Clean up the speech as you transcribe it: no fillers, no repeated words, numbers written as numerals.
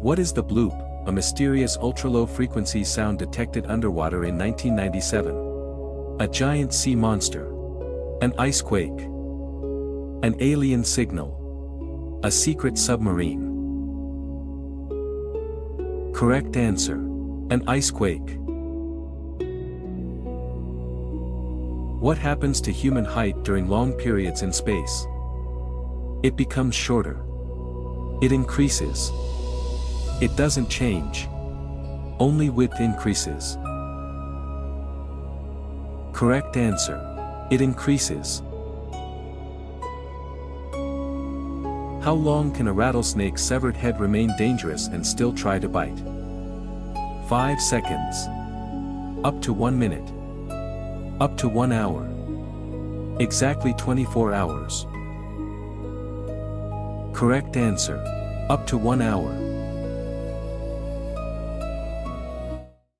What is the bloop, a mysterious ultra-low frequency sound detected underwater in 1997? A giant sea monster. An ice quake. An alien signal. A secret submarine. Correct answer. An ice quake. What happens to human height during long periods in space? It becomes shorter. It increases. It doesn't change. Only width increases. Correct answer. It increases. How long can a rattlesnake's severed head remain dangerous and still try to bite? 5 seconds. Up to 1 minute. Up to 1 hour. Exactly 24 hours. Correct answer. Up to 1 hour.